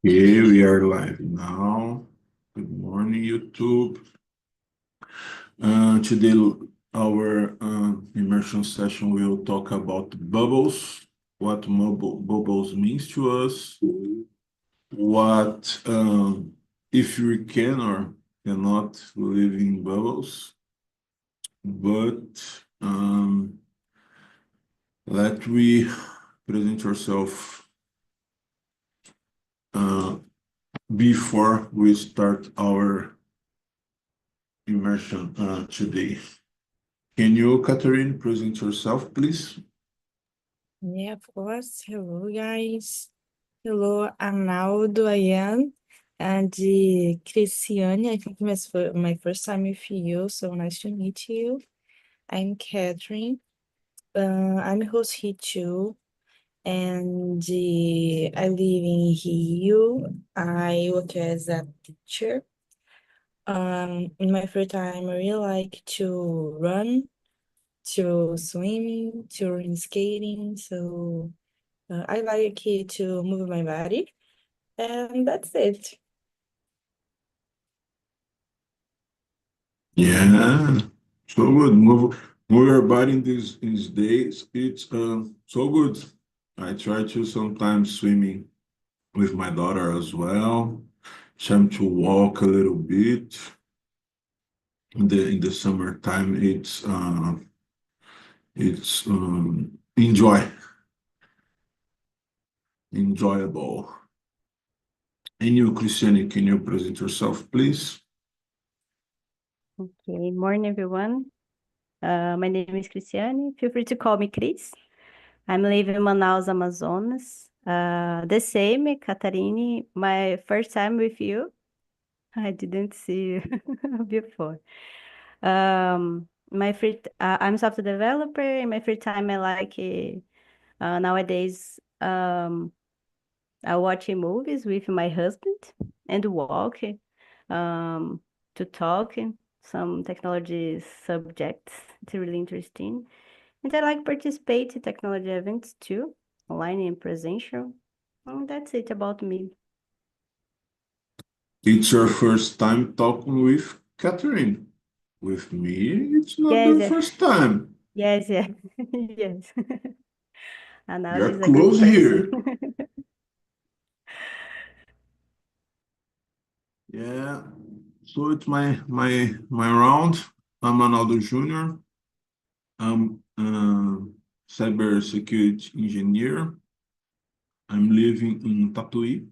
Okay, we are live now. Good morning, YouTube. Today, our immersion session will talk about bubbles, what bubbles means to us, what if we can or cannot live in bubbles. But let we present ourselves uh, before we start our immersion today. Can you, Catherine, present yourself, please? Yeah, of course. Hello, guys. Hello, Arnaldo, Ayan, and Cristiane. I think my first time with you, so nice to meet you. I'm Catherine. I'm a host here too, and I live in Rio. I work as a teacher. In my free time, I really like to run, to swimming, to skating. So I like to move my body, and that's it. Yeah, so good. Move your body in these days. It's so good. I try to sometimes swimming with my daughter as well. Time to walk a little bit. In the summertime, it's enjoyable. And you, Christiane, can you present yourself, please? Okay, morning everyone. My name is Cristiane. Feel free to call me Cris. I'm living in Manaus, Amazonas. The same, Catarine, my first time with you. I didn't see you before. I'm a software developer. In my free time, I like nowadays. I watch movies with my husband and walk to talk some technology subjects. It's really interesting. And I like participate in technology events too, online and presential. And that's it about me. It's your first time talking with Catherine. With me, it's not Yes, the first time. yes, yes, yes. And now We are she's a good close person. here. Yeah. So it's my round. I'm Ronaldo Jr. I'm a cybersecurity engineer. I'm living in Tatuí,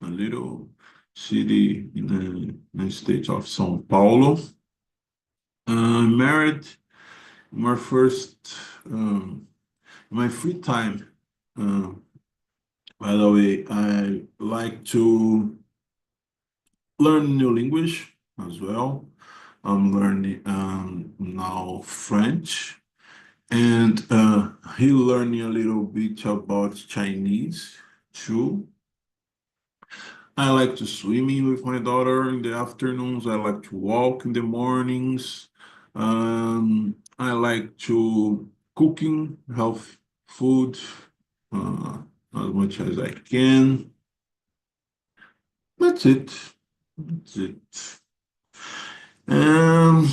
a little city in the state of São Paulo. I'm married. My first, my free time. Uh, by the way, I like to learn new language as well. I'm learning now French, and he learning a little bit about Chinese too. I like to swimming with my daughter in the afternoons. I like to walk in the mornings. I like to cooking health food uh, as much as I can. That's it. That's it. Um,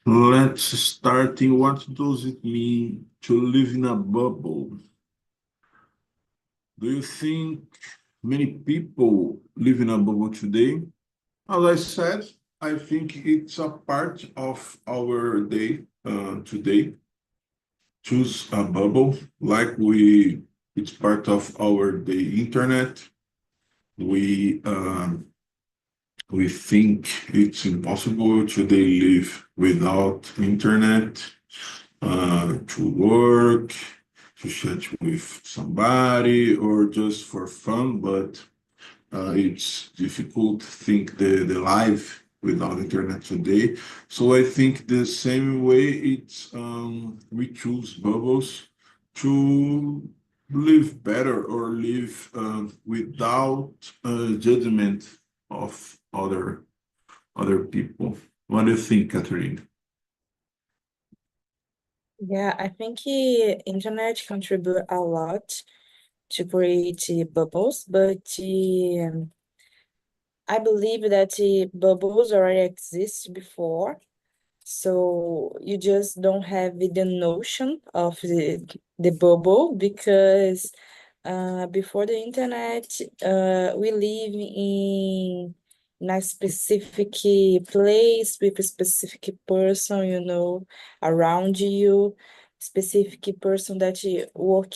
let's start in what does it mean to live in a bubble? Do you think many people live in a bubble today? As I said, I think it's a part of our day today. Choose a bubble it's part of our day internet. We we think it's impossible today live without internet to work, to chat with somebody, or just for fun. But it's difficult to think the life without internet today. So I think the same way it's we choose bubbles to live better or live without judgment of other people. What do you think, Catherine? Yeah, I think internet contribute a lot to create bubbles, but I believe that bubbles already exist before. So you just don't have the notion of the bubble because before the internet, we live in a specific place with a specific person, around you, specific person that work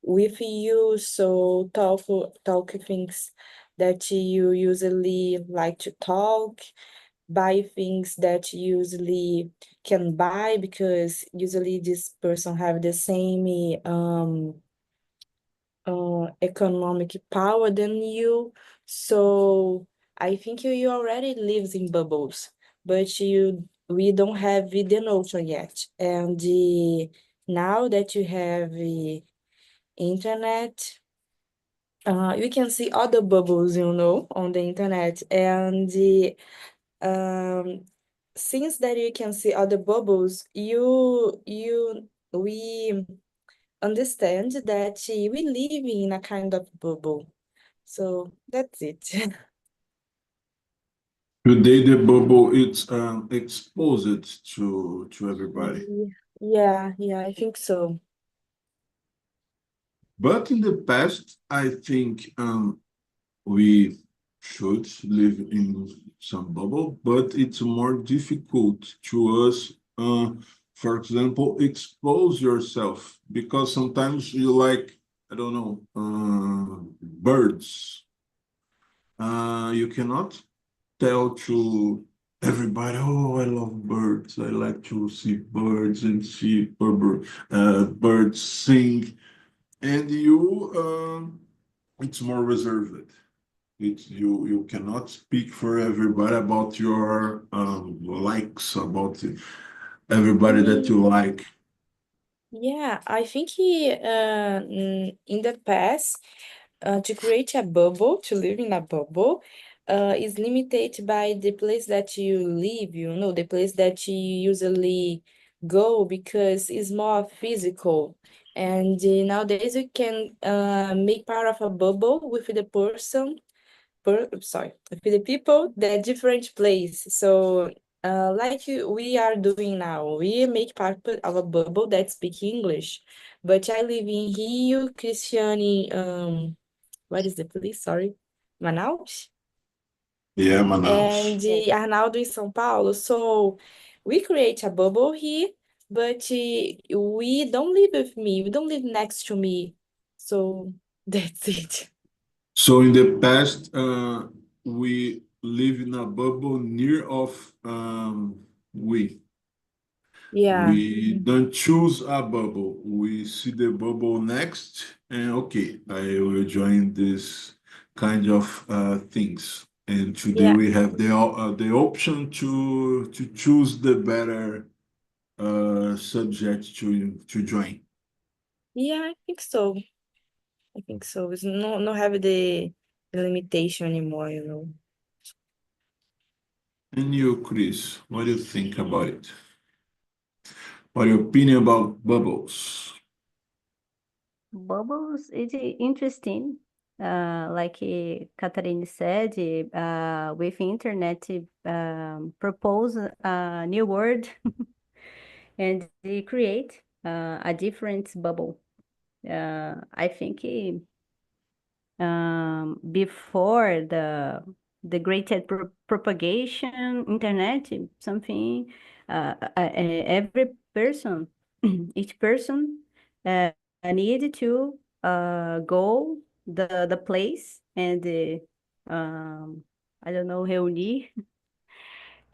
with you, so talk things that you usually like to talk, buy things that you usually can buy because usually this person have the same economic power than you. So I think you already lives in bubbles, but we don't have the notion yet. And now that you have the internet, you can see other bubbles, on the internet. And um, since that you can see other bubbles, we understand that we live in a kind of bubble. So that's it. Today the bubble it's exposed to everybody. Yeah, I think so. But in the past, I think we should live in some bubble, but it's more difficult to us, for example, expose yourself because sometimes you like, I don't know, birds. You cannot tell to everybody, oh, I love birds. I like to see birds and see birds sing. And it's more reserved. You cannot speak for everybody about your likes, about everybody that you like. Yeah, I think in the past, to create a bubble, to live in a bubble, is limited by the place that you live, the place that you usually go because it's more physical. And nowadays you can make part of a bubble with the person sorry, with the people, the different place. So, we are doing now, we make part of a bubble that speak English. But I live in Rio, Cristiane, what is the place? Sorry, Manaus, Yeah, Manaus. and Arnaldo in São Paulo. So we create a bubble here, but we don't live with me. We don't live next to me. So that's it. So in the past, we live in a bubble near of we. Yeah. We don't choose a bubble. We see the bubble next, and okay, I will join this kind of things. And today Yeah. we have the option to choose the better subject to join. Yeah, I think so. I think so. It's not have the limitation anymore. And you, Chris, what do you think about it? What your opinion about bubbles? Bubbles is interesting. Like Catherine said, with internet, propose a new word and they create a different bubble. I think before the propagation, internet, something, every person, each person needed to go the place and I don't know, reunir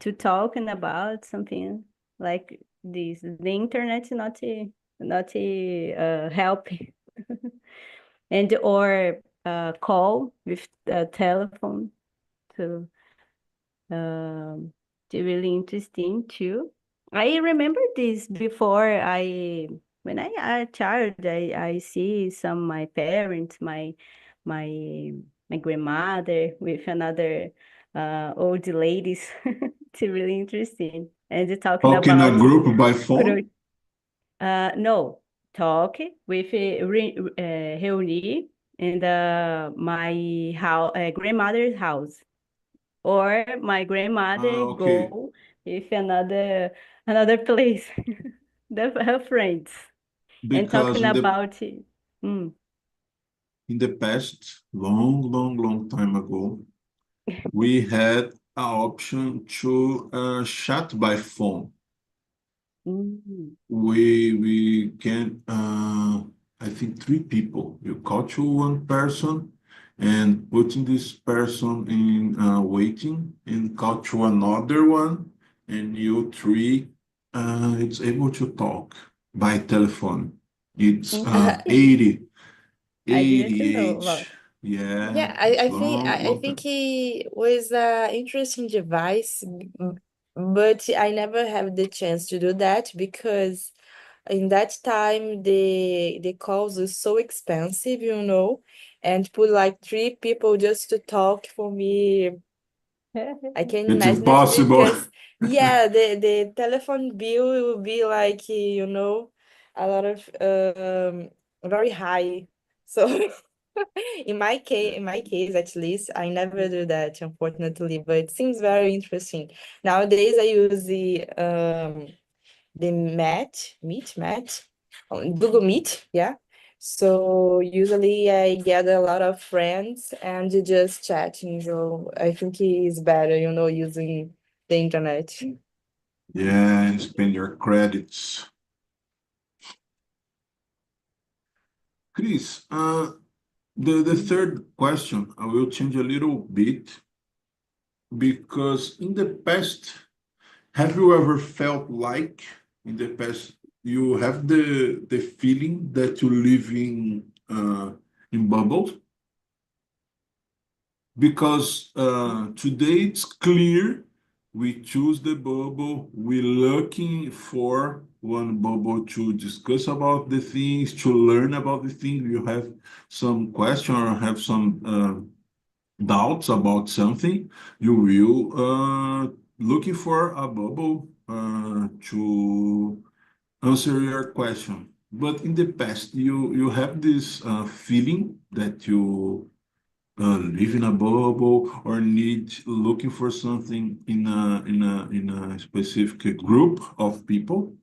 to talking about something like this. The internet not helping and or call with a telephone to um really interesting too. I remember this before when I a child I see some my parents my my grandmother with another old ladies. It's really interesting and talking Talk in a about group by phone? no, talk with reunir in my house, grandmother's house, or my grandmother Okay. go with another place, her friends, and Because talking about it. Mm. in the past, long time ago, we had an option to chat by phone. Mm. We can I think three people. You call to one person and putting this person in waiting and call to another one, and you three it's able to talk by telephone. It's Interesting. 80 I didn't know 88. about. Yeah, Yeah, it's I long think time. he was a interesting device, but I never have the chance to do that because in that time the calls were so expensive, and put like three people just to talk for me. I can It's imagine that impossible. because yeah, the telephone bill will be like, a lot of very high. So in my case at least, I never do that, unfortunately, but it seems very interesting. Nowadays I use the Meet, Google Meet, yeah. So usually I get a lot of friends and just chatting. So I think it is better, using the internet. Yeah, and spend your credits. Chris, the third question, I will change a little bit because in the past, have you ever felt like in the past you have the feeling that you live in bubbles? Because today it's clear we choose the bubble, we're looking for one bubble to discuss about the things, to learn about the things. You have some question or have some doubts about something, you will looking for a bubble to answer your question. But in the past, you have this feeling that you live in a bubble or need looking for something in a specific group of people.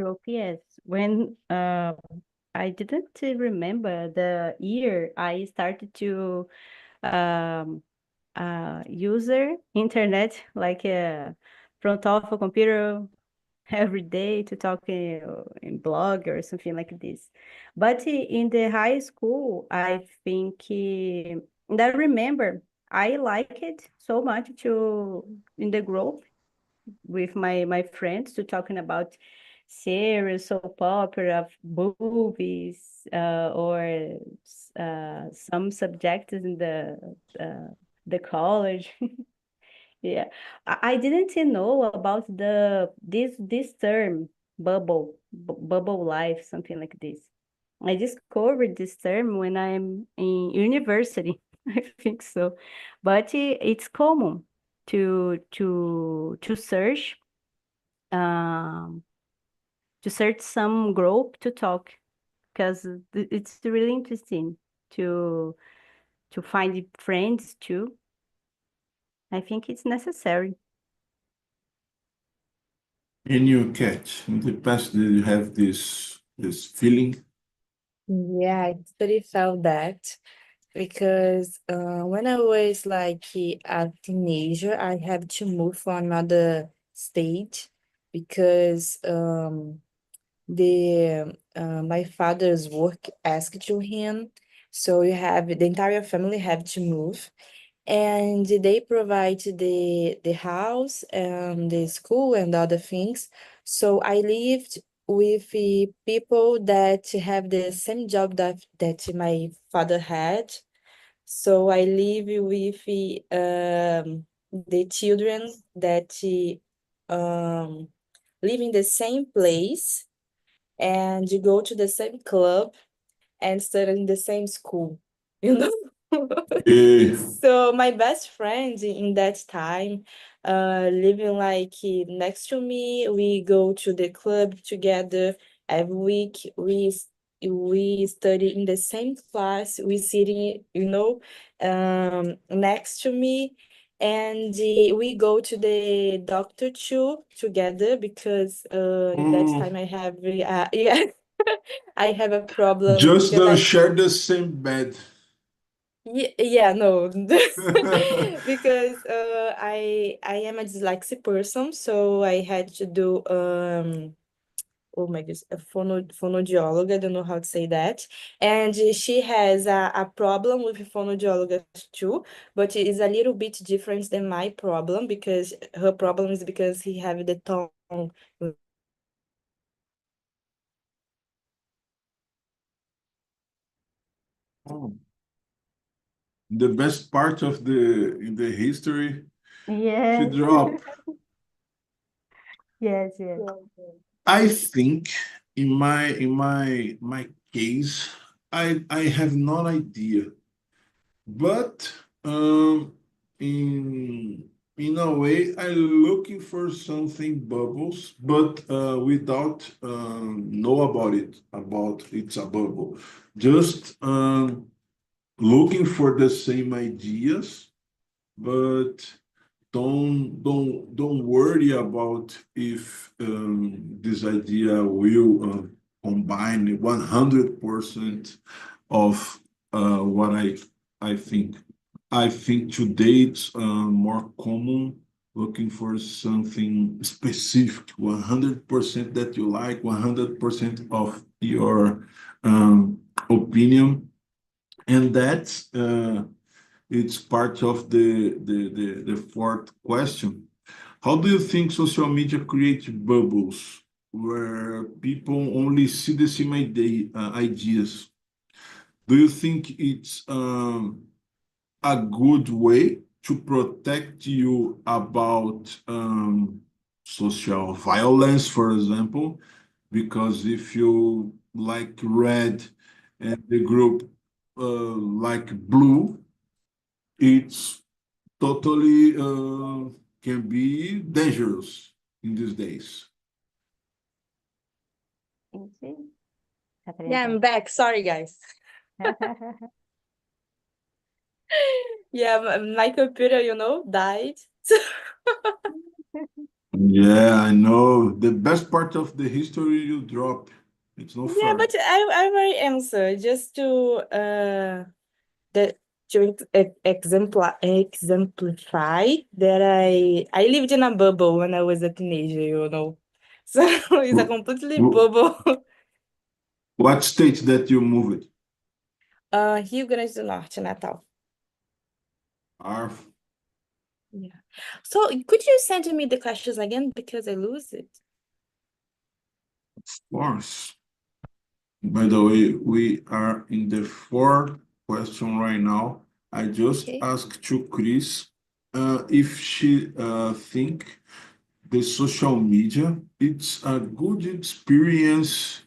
So yes, when I didn't remember the year I started to um, user internet like front of a computer every day to talk in blog or something like this. But in the high school, I think that remember I like it so much to in the group with my friends to talking about series, soap opera, movies, or some subjects in the college. Yeah, I didn't know about this term bubble life, something like this. I discovered this term when I'm in university. I think so, but it's common to search um to search some group to talk because it's really interesting to to find friends too. I think it's necessary. In your catch, in the past, did you have this feeling? Yeah, I totally felt that because when I was like a teenager, I have to move for another state because the my father's work asked to him, so you have the entire family have to move, and they provide the house and the school and other things. So I lived with the people that have the same job that my father had. So I live with the children that um, live in the same place and you go to the same club and study in the same school, you know? Yeah. So my best friend in that time, living like next to me, we go to the club together Every week we study in the same class. We sitting, next to me, and we go to the doctor too together because that time I have yeah I have a problem Just because don't I share the same bed. yeah, no, because I am a dyslexic person, so I had to do oh my goodness, a phonoaudióloga, I don't know how to say that. And she has a problem with phonoaudióloga too, but it is a little bit different than my problem because her problem is because he have the tongue. Oh. The best part of the history, she Yes, dropped. yes, yes. I think in my case, I have no idea. But in a way, I'm looking for something bubbles, but without know about it, about it's a bubble. Just looking for the same ideas, but don't worry about if this idea will combine 100% of what I think. I think today it's more common looking for something specific, 100% that you like, 100% of your opinion, and that's it's part of the fourth question. How do you think social media create bubbles where people only see the same ideas? Do you think it's a good way to protect you about social violence, for example? Because if you like red and the group like blue, it's totally can be dangerous in these days. Gente, tá Yeah, I'm aprendendo. back. Sorry, guys. Yeah, my computer, died. Yeah, I know. The best part of the history you drop. It's no Yeah, fair. but I will answer just the exemplify that I lived in a bubble when I was a teenager. So it's a completely Wh- bubble. What state that you moved? Rio Grande do Norte, Natal. Are Yeah. So could you send me the questions again because I lose it? of course. By the way, we are in the fourth question right now. I just Okay. asked to Chris if she think the social media, it's a good experience,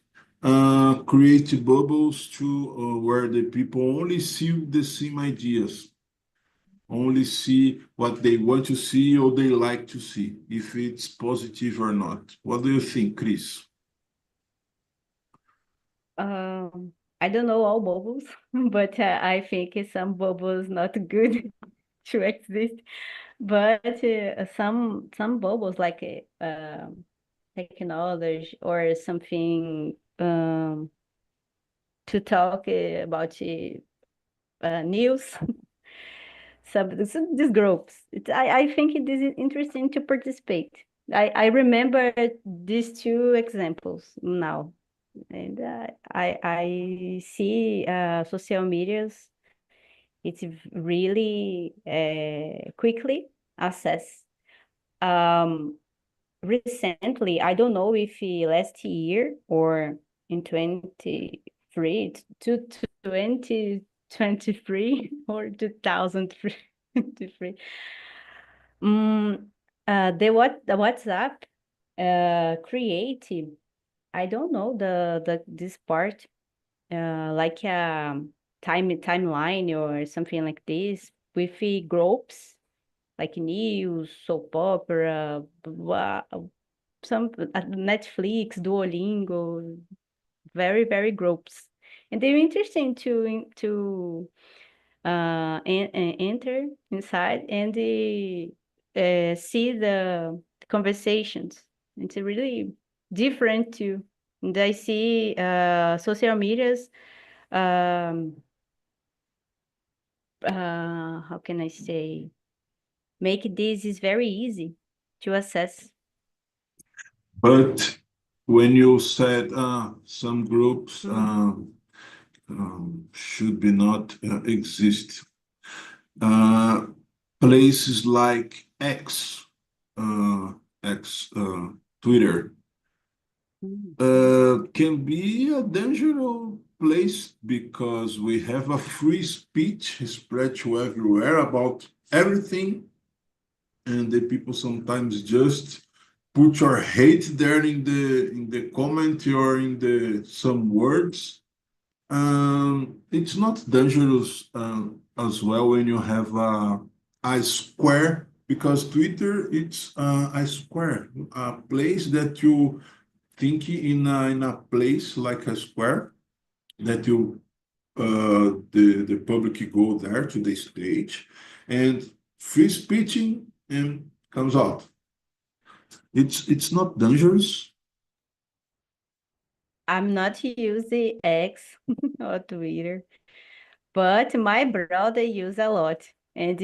create bubbles to where the people only see the same ideas, only see what they want to see or they like to see, if it's positive or not. What do you think, Chris? I don't know all bubbles, but I think some bubbles not good to exist. But some bubbles like technology or something to talk about news. These groups. I think it is interesting to participate. I remember these two examples now, and I see social medias. It's really quickly access. Um, Recently, I don't know if last year or in 23 to 2023 or 2023. The WhatsApp create, I don't know this part, like a timeline or something like this with groups like news, soap opera, some Netflix, Duolingo, very, very groups. And they're interesting to enter inside and see the conversations. It's really different too. And I see social medias, um, how can I say, make this is very easy to access. But when you said some groups should be not exist, uh, places like uh, X, Twitter, Mm. can be a dangerous place because we have a free speech spread to everywhere about everything, and the people sometimes just put your hate there in the comment or in the some words. It's not dangerous as well when you have a square because Twitter it's a square, a place that you think in a place like a square that you the public go there to the stage and free speeching and comes out. It's not dangerous. I'm not using X or Twitter, but my brother use a lot. And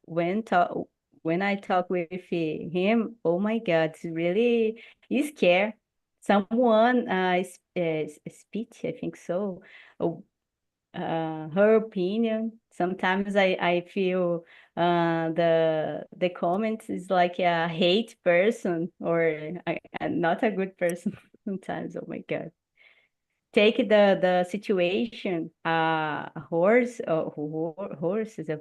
when I talk with him, oh my God, it's really scare. Someone speech, I think so. Oh, her opinion. Sometimes I feel the comments is like a hate person or not a good person sometimes. Oh my God. Take the situation. A horse, horse is a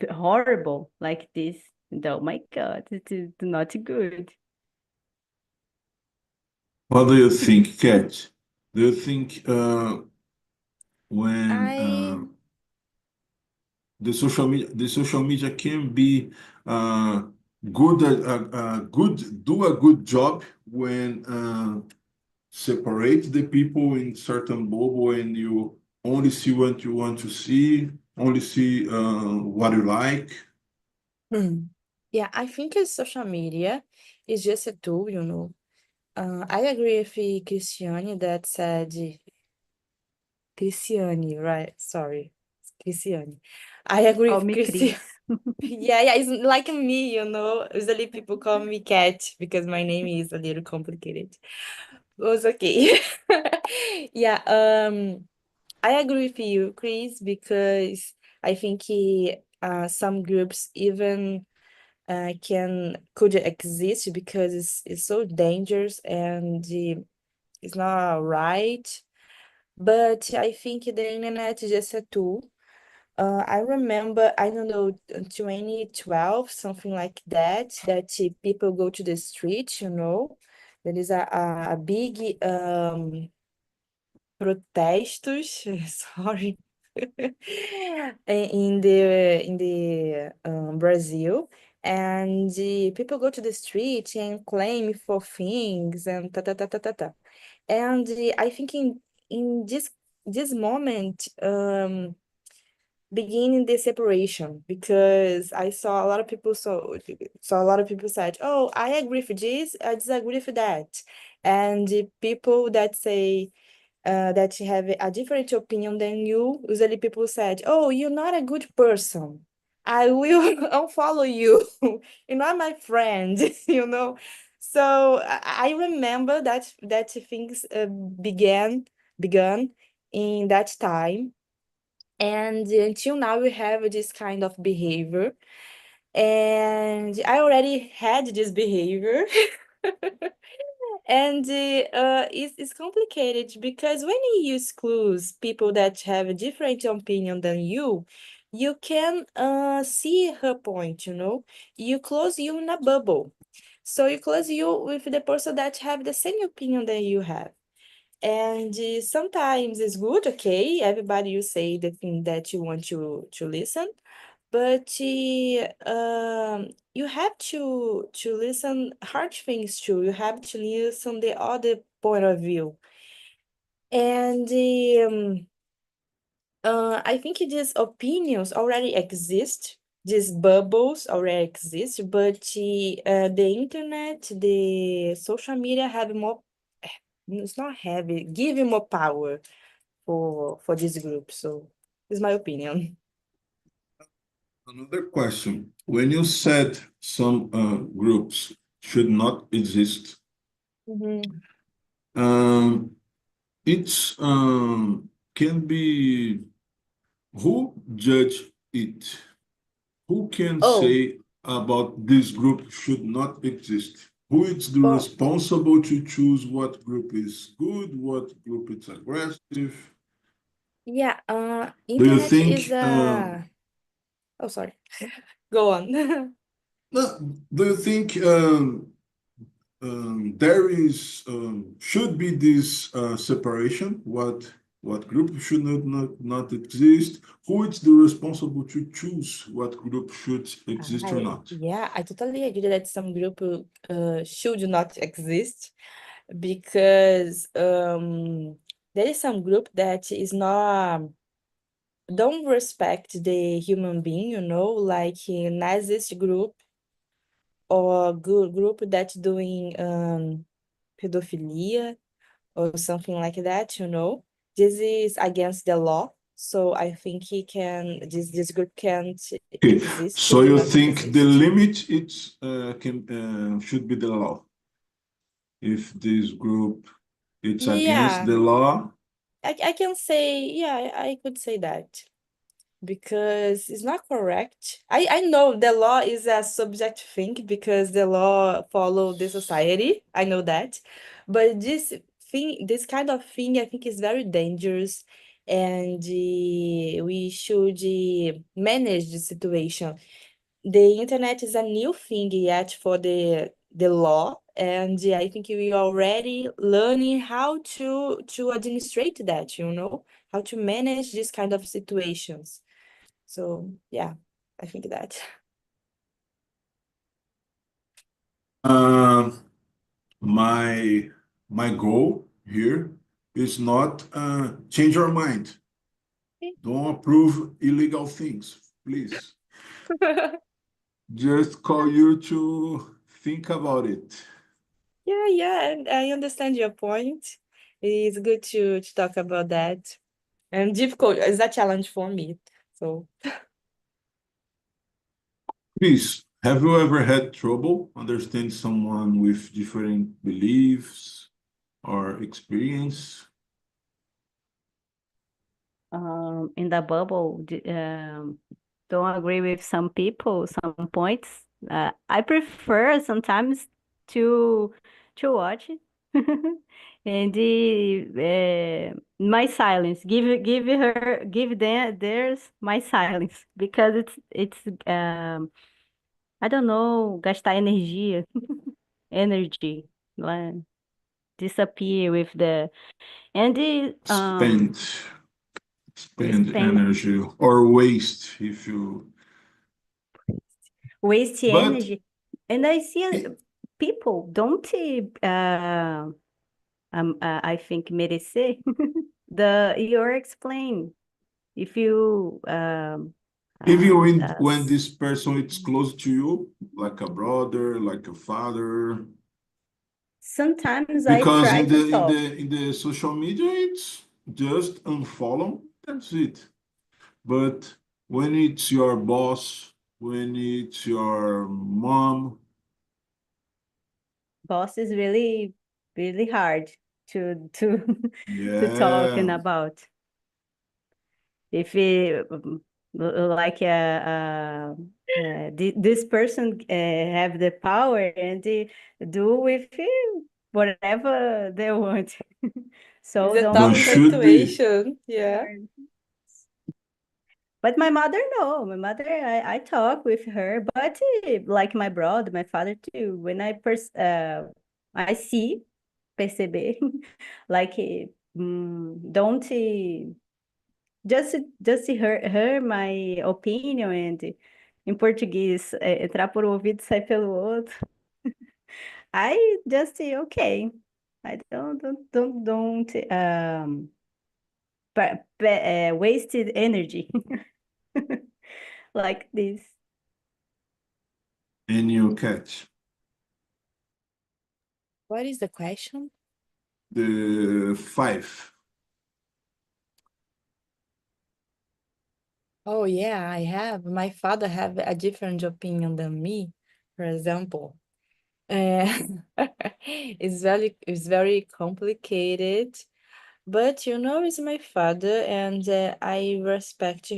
horrible like this. Oh my God, it is not good. What do you think, Kat? Do you think when I the social media can be uh, good good do a good job when separate the people in certain bubble and you only see what you want to see, only see what you like. Hmm. Yeah, I think it's social media is just a tool, I agree with Cristiane that said Cristiane, right? Sorry, Cristiane. I agree Call with me Cristiane. Chris. Yeah, it's like me, Usually people call me Cat because my name is a little complicated. But it's okay. Yeah, I agree with you, Chris, because I think some groups even could exist because it's so dangerous and it's not right. But I think the internet is just a tool. I remember, I don't know, 2012, something like that, people go to the street, There is a big protestos, sorry, in the Brazil, and the people go to the street and claim for things and ta ta ta ta ta ta. And I think in this moment, beginning the separation because I saw a lot of people saw a lot of people said, "Oh, I agree with this, I disagree with that," and the people that say that have a different opinion than you, usually people said, "Oh, you're not a good person. I will unfollow you. You're not my friend," So I remember that things began in that time, and until now we have this kind of behavior. And I already had this behavior. And it's complicated because when you exclude people that have a different opinion than you can see her point, You close you in a bubble. So you close you with the person that have the same opinion that you have. And sometimes it's good, okay, everybody you say the thing that you want to listen. but you have to listen hard things too. You have to listen the other point of view. And I think these opinions already exist, these bubbles already exist, but the internet, the social media have more, it's not heavy, give you more power for this group. So this is my opinion. Another question. When you said some groups should not exist, Mhm. um, it's can be who judge it? Who can Oh, say about this group should not exist? Who is the well, responsible to choose what group is good, what group is aggressive? yeah, Do you internet is think a, oh, sorry, go on. no, do you think there is should be this separation? What group should not exist? Who is the responsible to choose what group should exist or not? Yeah, I totally agree that some group should not exist because there is some group that is not don't respect the human being, like a Nazist group or group that's doing pedophilia or something like that. This is against the law. So I think this group can't Okay, exist, so should you not think the exist. limit it's can should be the law. If this group it's against Yeah, the law, I can say, yeah, I could say that because it's not correct. I know the law is a subjective thing because the law follow the society. I know that. But this kind of thing, I think is very dangerous, and we should manage the situation. The internet is a new thing yet for the law, and I think we are already learning how to administrate that, how to manage this kind of situations. So yeah, I think that. um, my my goal here is not change your mind. Don't approve illegal things, please. Just call you to think about it. Yeah, and I understand your point. It's good to talk about that. And difficult, it's a challenge for me. So Please, have you ever had trouble understanding someone with different beliefs or experience? In the bubble, don't agree with some people, some points. I prefer sometimes to watch it. And my silence, give them theirs my silence because it's I don't know, gastar energia, energy, like, disappear with the and the Spend, spend spend energy or waste if you. waste But energy. And I see it, people don't I think merecer the your explain if you even when that's this person is close to you, like a brother, like a father, sometimes I because try in to the in talk. the in the social media it's just unfollow, that's it. But when it's your boss, when it's your mom, Boss is really really hard to to talking yeah, about. If it like this person have the power and they do with it whatever they want. it's So a don't but toxic even should be. situation. Yeah. but my mother no, my mother I talk with her, but like my brother, my father too, when I see perceber like don't just hear my opinion and em português entrar por um ouvido e sair pelo outro. I just okay. I don't wasted energy like this. And you catch What is the question? the 5. Oh yeah, I have. My father have a different opinion than me. For example, uh, it's very complicated, but you know, it's my father, and I respect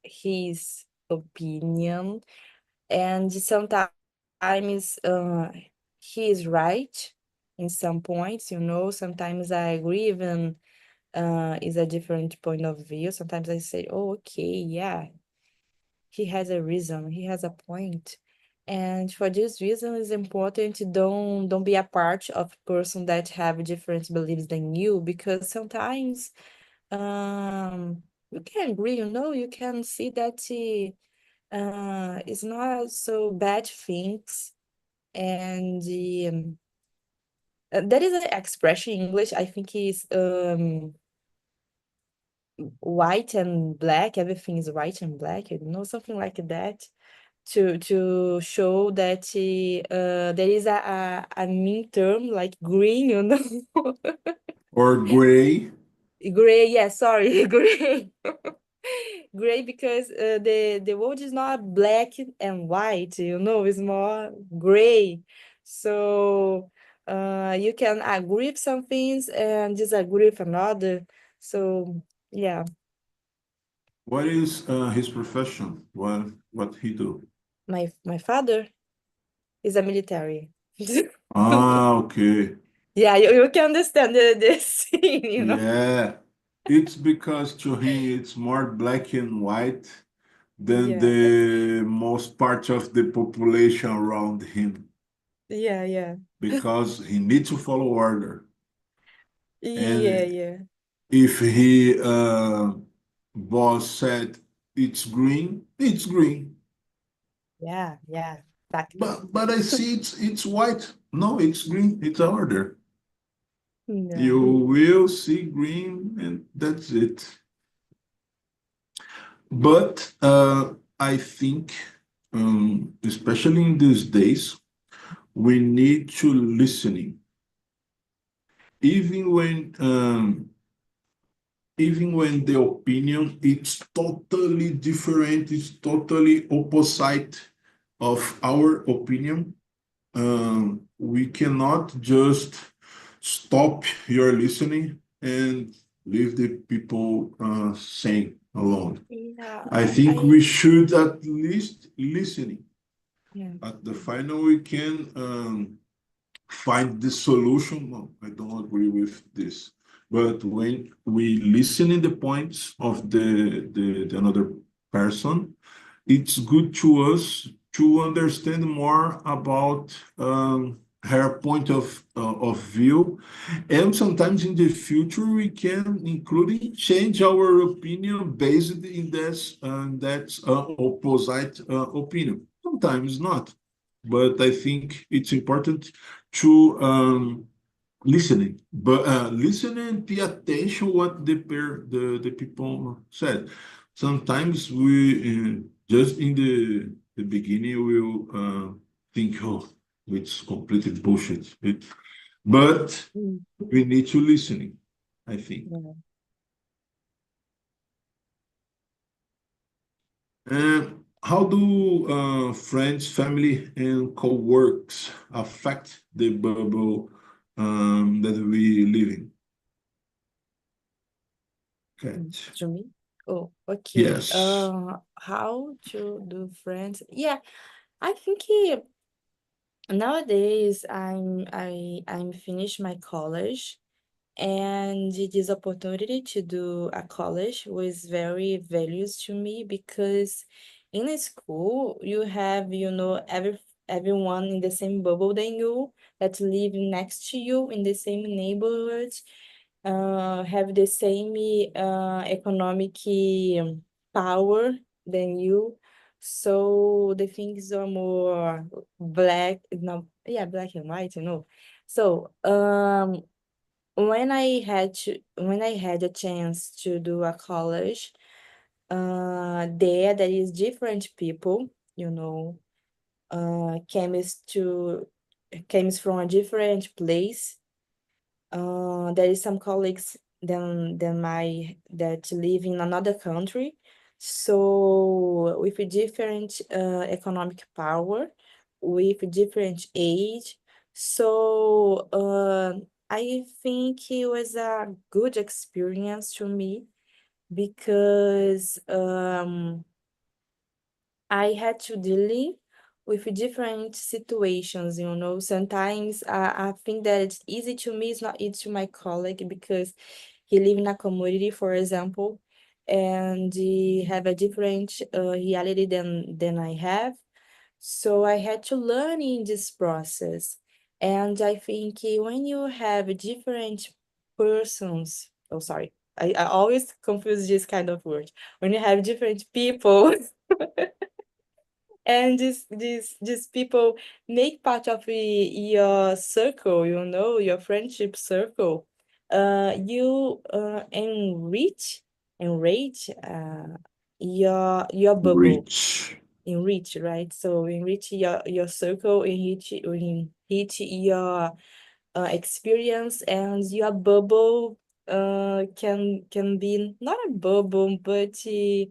his opinion. And sometimes he is right in some points, you know. Sometimes I agree, even is a different point of view. Sometimes I say, oh, okay, yeah, he has a reason, he has a point. And for this reason, it's important to don't be a part of person that have different beliefs than you, because sometimes you can agree, you know, you can see that it's not so bad things. And there is an expression in English, I think is white and black, everything is white and black, you know, something like that, to show that there is a mean term like green, you know. Or gray. Gray, yeah, sorry, gray. Gray, because the world is not black and white, you know, it's more gray. So you can agree with some things and disagree with another. So yeah, What is his profession? What he do? my father is a military. Ah, okay. Yeah, you can understand the scene, you know. Yeah. It's because to him it's more black and white than Yeah, the most part of the population around him yeah. because he needs to follow order. Yeah, And yeah. if he boss said it's green, it's green. Yeah, exactly. But I see it's white. No, it's green. It's order. Yeah. You will see green, and that's it. But I think, especially in these days, we need to listening, even when the opinion it's totally different, it's totally opposite of our opinion. We cannot just stop your listening and leave the people saying alone. Yeah, I think we should at least listening. yeah. At the final, we can find the solution. No, I don't agree with this. But when we listen in the points of the another person, it's good to us to understand more about her point of view, and sometimes in the future we can including change our opinion based in that's opposite opinion. Sometimes not, but I think it's important to listening, but listening and pay attention what the people said. Sometimes we just in the beginning will think, oh, it's completely bullshit. But Mm, we need to listening, I think. yeah. How do friends, family, and co-works affect the bubble that we live in? Okay. To me? Oh, okay. Yes. How to do friends? Yeah, I think nowadays I'm finished my college, and this opportunity to do a college was very values to me, because in a school you have, you know, everyone in the same bubble than you, that live next to you in the same neighborhood. have the same economic power than you. So the things are more black, no, yeah, black and white, you know. So when I had a chance to do a college, there is different people, you know, came to came from a different place. There is some colleagues than my that live in another country, so with a different economic power, with different age. So I think it was a good experience to me because I had to deal with different situations, you know. Sometimes I think that it's easy to me, it's not easy to my colleague because he live in a community, for example, and he have a different reality than I have. So I had to learn in this process. And I think when you have different persons, oh sorry, I always confuse this kind of word. When you have different people and these people make part of your circle, you know, your friendship circle. You enrich your bubble, Rich. enrich, right? So enrich your circle, enrich your experience, and your bubble can be not a bubble, but I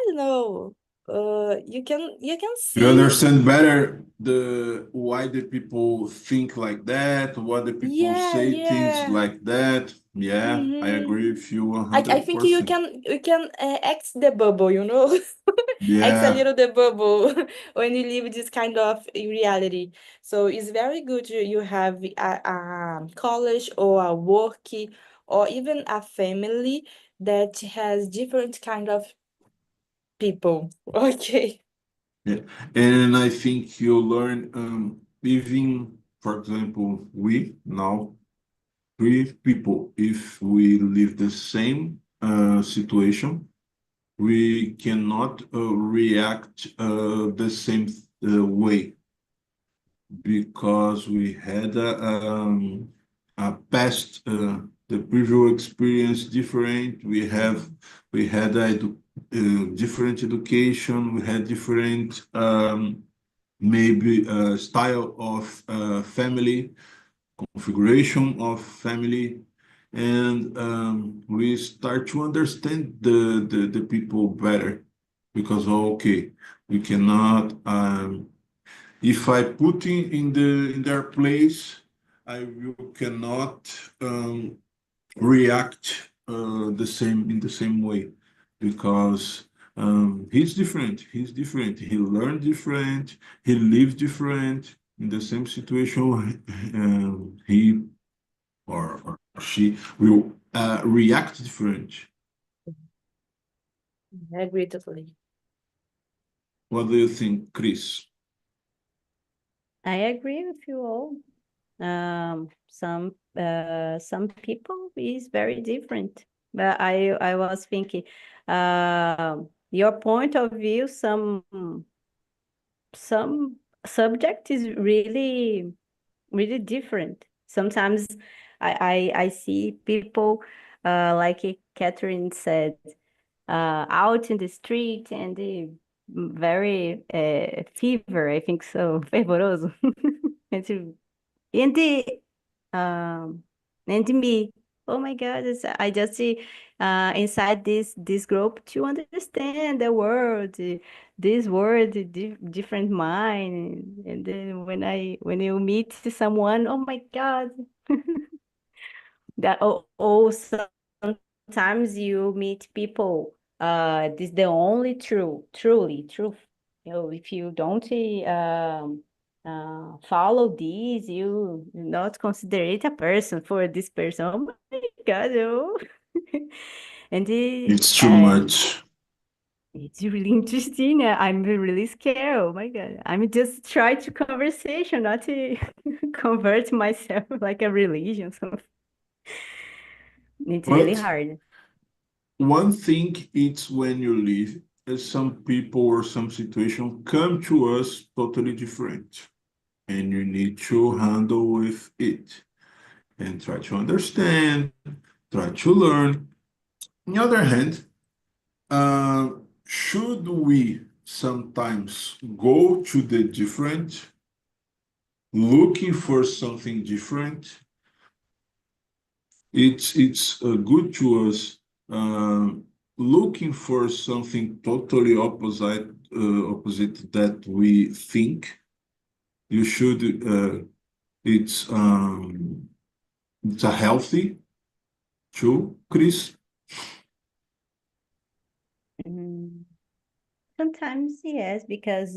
don't know. You can You see. understand better the why the people think like that, why the people Yeah, say things yeah. like that. Yeah, I agree Mm-hmm. with you I think 100%. you can X the bubble, you know, X a Yeah. little the bubble when you live this kind of reality. So it's very good you have a college or a work or even a family that has different kind of people. Okay. Yeah. And I think you learn, even, for example, we now, three people, if we live the same situation, we cannot react the same way because we had a past, the previous experience different. We had different education. We had different maybe style of family, configuration of family, and we start to understand the people better because okay, we cannot. If I put in their place, I will cannot react the same in the same way because he's different. He's different. He learned different. He lived different in the same situation. He or she will react different. I agree totally. What do you think, Chris? I agree with you all. Some people is very different. But I was thinking, your point of view, some subject is really different. Sometimes I see people, like Catherine said, out in the street and they very fever, I think so, fervoroso. And and the um and me, oh my God, I just see inside this group to understand the world, this world, different mind. And then when you meet someone, oh my God, that sometimes you meet people, this the only truly truth. You know, if you don't follow these, you not consider it a person for this person. Oh my God, oh. And It's too much. it's really interesting. I'm really scared. Oh my God. I'm just trying to conversation, not to convert myself like a religion. So It's really But hard. one thing it's when you leave, some people or some situation come to us totally different, and you need to handle with it and try to understand, try to learn. On the other hand, uh, should we sometimes go to the different, looking for something different? It's good to us uh, looking for something totally opposite that we think. You should. It's it's a healthy too, Chris. Mm, Sometimes yes, because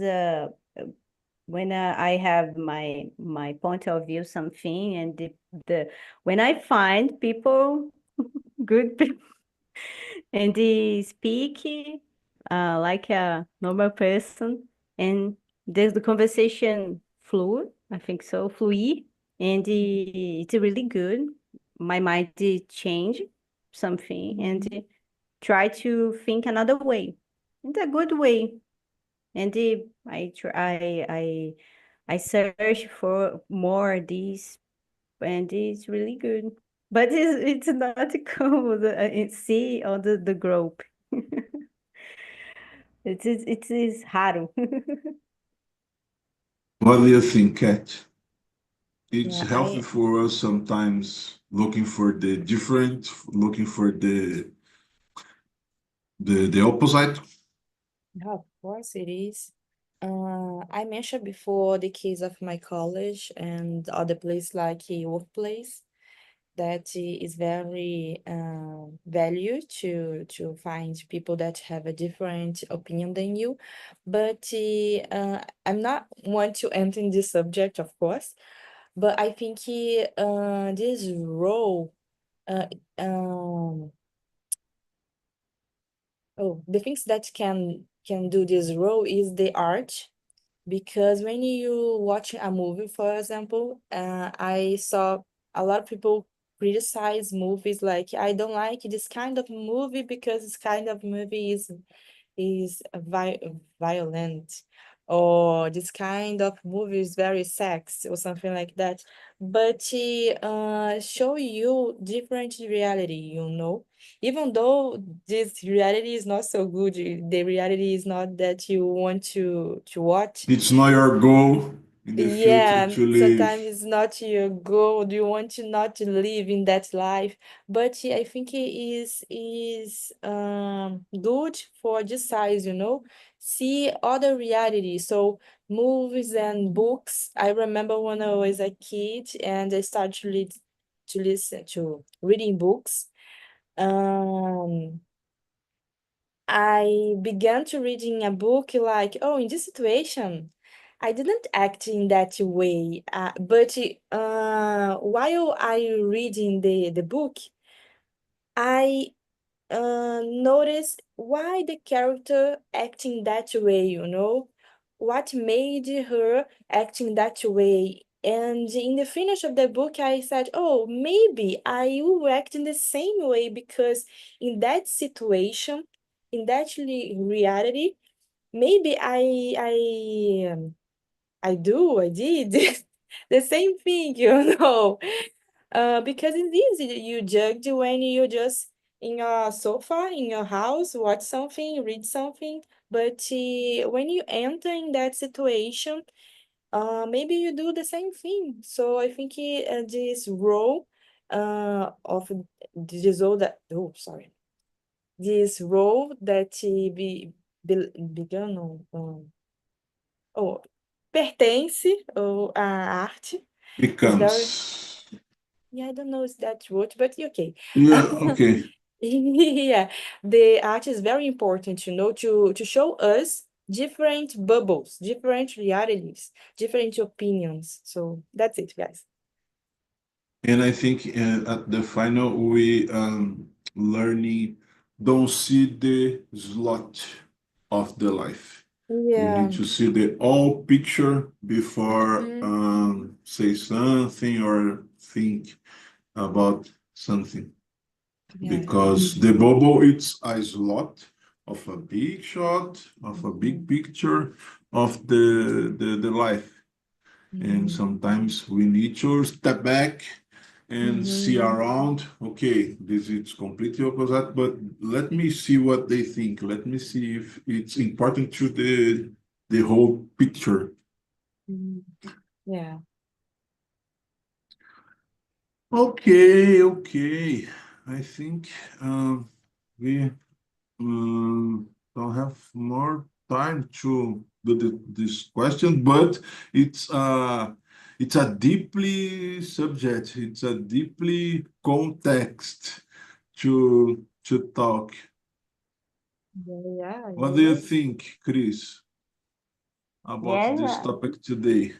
when I have my point of view something, and the when I find people good people and they speak like a normal person, and there's the conversation fluid, I think so, fluid, and it's really good. My mind did change something and try to think another way. It's a good way. And I search for more these, and it's really good. But it's not common. See on the group. It is raro. What do you think, Kat? It's Yeah, healthy for us sometimes looking for the different, looking for the opposite. yeah, of course it is. I mentioned before the case of my college and other place like a workplace that is very valued to find people that have a different opinion than you. But I'm not want to enter in this subject, of course, but I think this role, uh, um, oh, the things that can do this role is the art, because when you watch a movie, for example, I saw a lot of people criticize movies like, I don't like this kind of movie because this kind of movie is violent, or this kind of movie is very sex or something like that. But show you different reality, even though this reality is not so good, the reality is not that you want to watch. It's not your goal in the future Yeah, to sometimes live. it's not your goal. You want to not to live in that life, but I think it is good for this size, see other realities. So movies and books. I remember when I was a kid and I started to listen to reading books. Um, I began to reading a book like, oh, in this situation, I didn't act in that way. But while I reading the book, I notice why the character acting that way. What made her acting that way. And in the finish of the book, I said, oh, maybe I will act in the same way, because in that situation, in that reality, maybe I did the same thing, because it's easy. You judge when you just in your sofa, in your house, watch something, read something. But when you enter in that situation, maybe you do the same thing. So I think this role of this role that, oh, sorry, this role that began, oh, pertence ou a arte is very. Becomes. Yeah, I don't know if that's word, but okay. Yeah, okay. Yeah, the art is very important, to show us different bubbles, different realities, different opinions. So that's it, guys. And I think at the final, we learning don't see the slot of the life. We need Yeah. to see the whole picture before Mhm. say something or think about something. because the bubble it's a slot of a big shot of a big picture of the life, and sometimes we need to step back and see around. Okay, this is completely opposite, but let me see what they think. Let me see if it's important to the whole picture. Yeah. Okay. I think we don't have more time to do this question, but it's uh it's a deeply subject. It's a deeply context to talk. Yeah, What do you yes. think, Chris, about this Yeah, topic today?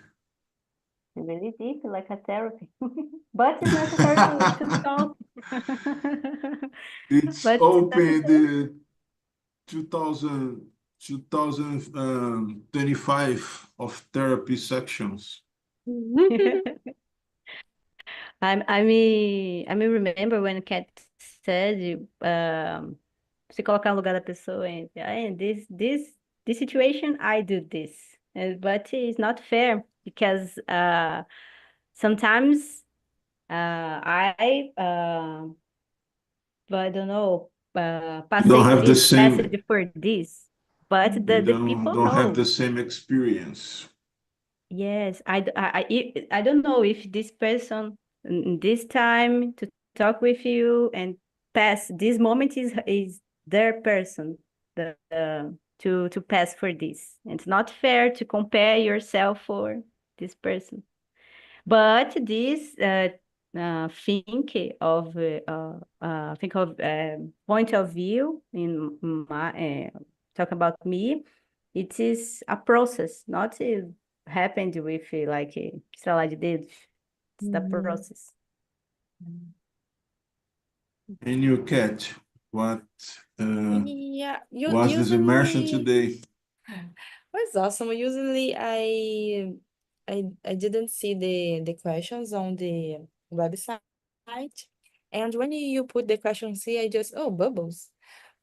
really deep, like a therapy. But it's necessary to talk. It's But it's open necessary. the 2000, 2025 of therapy sections. I mean, remember when Cat said, se colocar no lugar da pessoa and this situation, I do this. But it's not fair because sometimes I don't know, You don't passei have the this, passed same, for this, but you the people don't have the know. same experience. Yes, I don't know if this person in this time to talk with you and pass this moment is their person to pass for this. It's not fair to compare yourself for this person. But this think of point of view in my talk about me, it is a process, not happened with like estralar de dedos. It's the process. And you catch what Yeah, was this immersion usually today? was awesome. Usually I didn't see the questions on the website. And when you put the questions here, I just, oh, bubbles.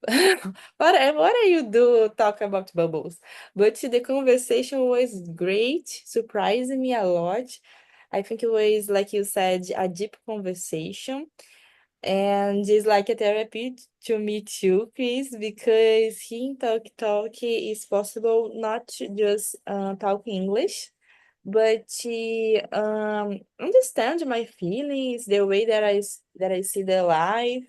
What are you do talk about bubbles? But the conversation was great, surprising me a lot. I think it was, like you said, a deep conversation. And it's like a therapy to me too, Chris, because here in Talk is possible not to just talk English, but to understand my feelings, the way that I see the life.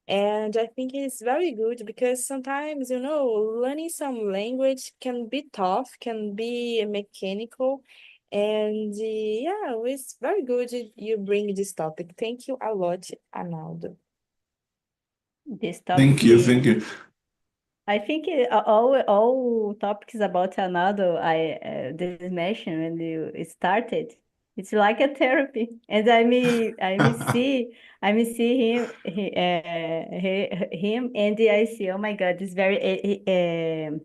And I think it's very good because sometimes, learning some language can be tough, can be mechanical. And yeah, it's very good you bring this topic. Thank you a lot, Arnaldo. This Thank topic, you, thank you. I think all topics about Anado I did mention when you started. It's like a therapy, and I may see him, and I see. Oh my God, this very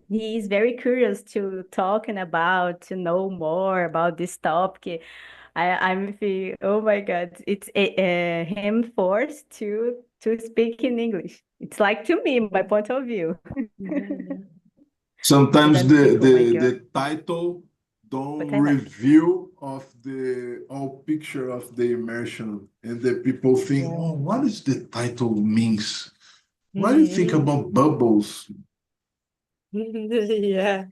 he is very curious to talking about to know more about this topic. I'm feel. Oh my God, it's him forced to speak in English. It's like to me, my point of view. Mhm. And Sometimes I'm think, oh my God, the title what don't I like. reveal of the whole picture of the immersion, and the people think, Yeah. oh, what is the title means? What do you think Mhm. about bubbles? Yeah,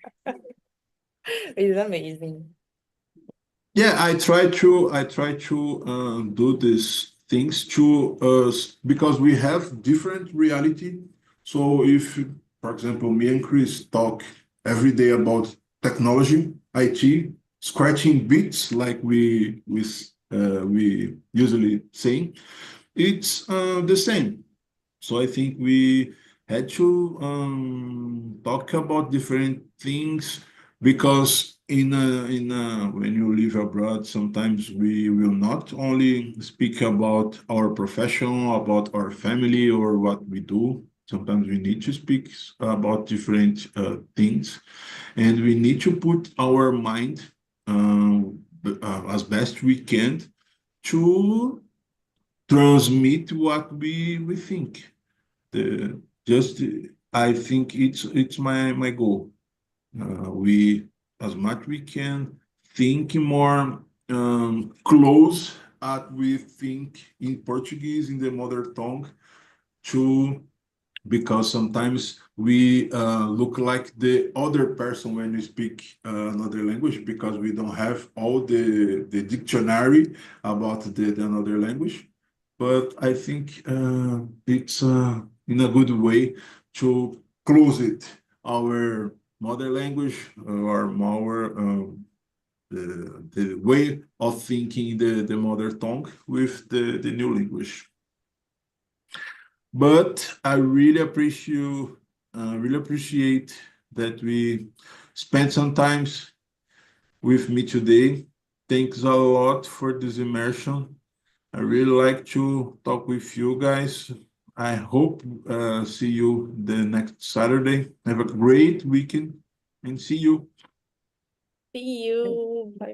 it's amazing. Yeah, I try to do these things to because we have different reality. So if, for example, me and Chris talk every day about technology, IT, scratching bits like we usually say, it's the same. So I think we had to talk about different things because when you live abroad, sometimes we will not only speak about our profession, about our family or what we do. Sometimes we need to speak about different things, and we need to put our mind as best we can to transmit what we think. Just I think it's my goal. We as much we can think more close as we think in Portuguese in the mother tongue to because sometimes we look like the other person when we speak another language because we don't have all the dictionary about the another language. But I think it's in a good way to close it, our mother language or our the way of thinking the mother tongue with the new language. But I really appreciate that we spent some time with me today. Thanks a lot for this immersion. I really like to talk with you guys. I hope see you the next Saturday. Have a great weekend and see you. See you. Bye.